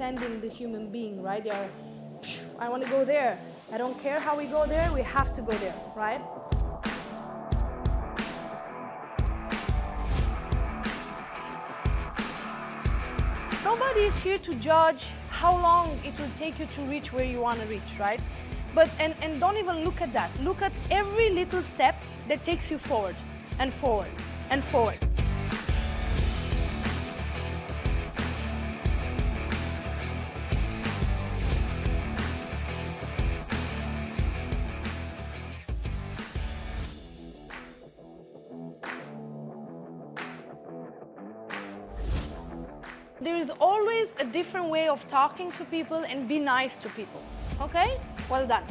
understanding the human being, right? They're, I want to go there. I don't care how we go there, we have to go there, right? Nobody is here to judge how long it will take you to reach where you want to reach, right? But, and don't even look at that. Look at every little step that takes you forward and forward and forward. There is always a different way of talking to people and be nice to people, okay? Well done.